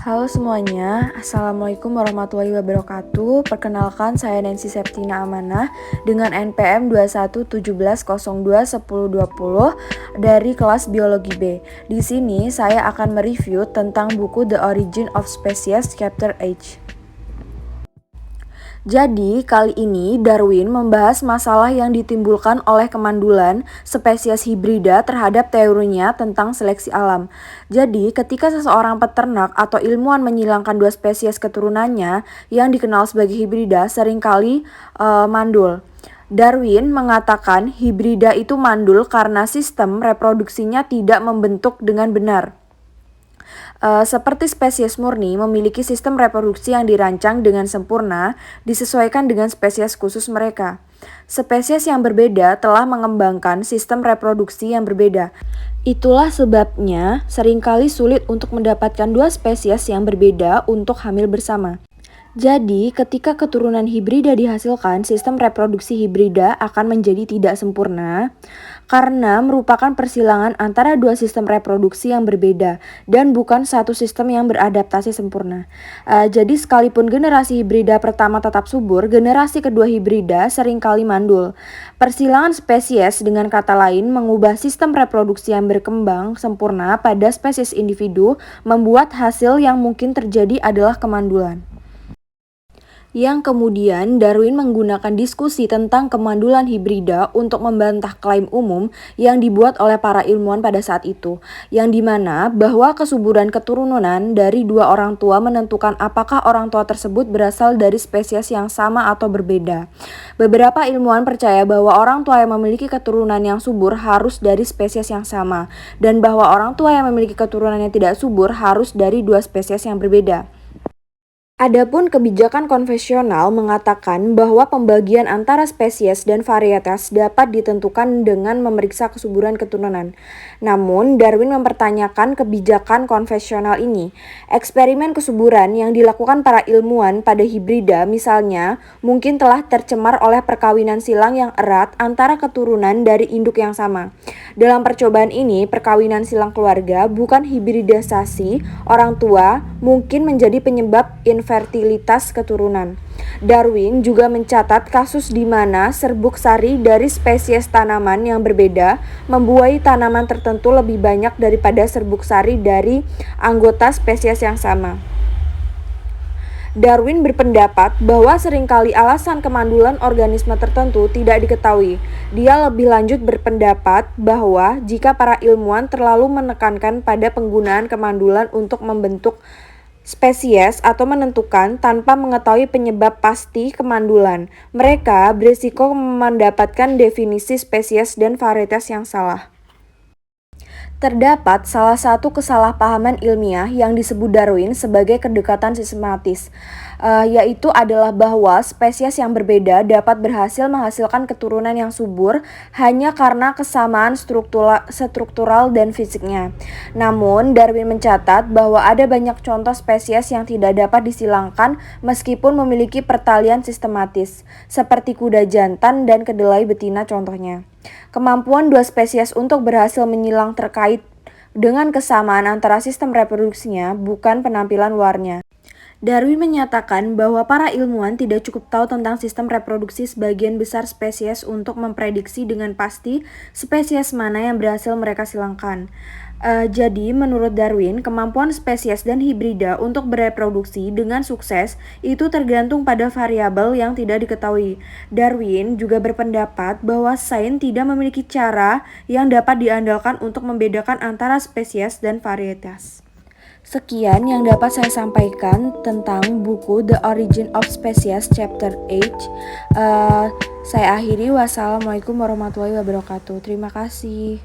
Halo semuanya, Assalamualaikum warahmatullahi wabarakatuh. Perkenalkan, saya Nancy Septina Amanah dengan NPM 2117021020 dari kelas Biologi B. Di sini saya akan mereview tentang buku The Origin of Species Chapter H. Jadi, kali ini Darwin membahas masalah yang ditimbulkan oleh kemandulan spesies hibrida terhadap teorinya tentang seleksi alam. Jadi, ketika seseorang peternak atau ilmuwan menyilangkan dua spesies keturunannya yang dikenal sebagai hibrida, seringkali mandul. Darwin mengatakan hibrida itu mandul karena sistem reproduksinya tidak membentuk dengan benar. Seperti spesies murni memiliki sistem reproduksi yang dirancang dengan sempurna disesuaikan dengan spesies khusus mereka. Spesies yang berbeda telah mengembangkan sistem reproduksi yang berbeda. Itulah sebabnya seringkali sulit untuk mendapatkan dua spesies yang berbeda untuk hamil bersama. Jadi, ketika keturunan hibrida dihasilkan, sistem reproduksi hibrida akan menjadi tidak sempurna karena merupakan persilangan antara dua sistem reproduksi yang berbeda dan bukan satu sistem yang beradaptasi sempurna. Jadi, sekalipun generasi hibrida pertama tetap subur, generasi kedua hibrida seringkali mandul. Persilangan spesies dengan kata lain mengubah sistem reproduksi yang berkembang sempurna pada spesies individu, membuat hasil yang mungkin terjadi adalah kemandulan. Yang kemudian Darwin menggunakan diskusi tentang kemandulan hibrida untuk membantah klaim umum yang dibuat oleh para ilmuwan pada saat itu, yang dimana bahwa kesuburan keturunan dari dua orang tua menentukan apakah orang tua tersebut berasal dari spesies yang sama atau berbeda. Beberapa ilmuwan percaya bahwa orang tua yang memiliki keturunan yang subur harus dari spesies yang sama, dan bahwa orang tua yang memiliki keturunan yang tidak subur harus dari dua spesies yang berbeda. Adapun kebijakan konvensional mengatakan bahwa pembagian antara spesies dan varietas dapat ditentukan dengan memeriksa kesuburan keturunan. Namun, Darwin mempertanyakan kebijakan konvensional ini. Eksperimen kesuburan yang dilakukan para ilmuwan pada hibrida misalnya mungkin telah tercemar oleh perkawinan silang yang erat antara keturunan dari induk yang sama. Dalam percobaan ini, perkawinan silang keluarga bukan hibridisasi orang tua mungkin menjadi penyebab infertilitas keturunan. Darwin juga mencatat kasus di mana serbuk sari dari spesies tanaman yang berbeda membuahi tanaman tertentu lebih banyak daripada serbuk sari dari anggota spesies yang sama. Darwin berpendapat bahwa seringkali alasan kemandulan organisme tertentu tidak diketahui. Dia lebih lanjut berpendapat bahwa jika para ilmuwan terlalu menekankan pada penggunaan kemandulan untuk membentuk spesies atau menentukan tanpa mengetahui penyebab pasti kemandulan, mereka berisiko mendapatkan definisi spesies dan varietas yang salah. Terdapat salah satu kesalahpahaman ilmiah yang disebut Darwin sebagai kedekatan sistematis, yaitu adalah bahwa spesies yang berbeda dapat berhasil menghasilkan keturunan yang subur hanya karena kesamaan struktural dan fisiknya. Namun, Darwin mencatat bahwa ada banyak contoh spesies yang tidak dapat disilangkan meskipun memiliki pertalian sistematis, seperti kuda jantan dan kedelai betina contohnya. Kemampuan dua spesies untuk berhasil menyilang terkait dengan kesamaan antara sistem reproduksinya, bukan penampilan luarnya. Darwin menyatakan bahwa para ilmuwan tidak cukup tahu tentang sistem reproduksi sebagian besar spesies untuk memprediksi dengan pasti spesies mana yang berhasil mereka silangkan. Jadi, menurut Darwin, kemampuan spesies dan hibrida untuk bereproduksi dengan sukses itu tergantung pada variabel yang tidak diketahui. Darwin juga berpendapat bahwa sains tidak memiliki cara yang dapat diandalkan untuk membedakan antara spesies dan varietas. Sekian yang dapat saya sampaikan tentang buku The Origin of Species Chapter H. Saya akhiri, wassalamualaikum warahmatullahi wabarakatuh. Terima kasih.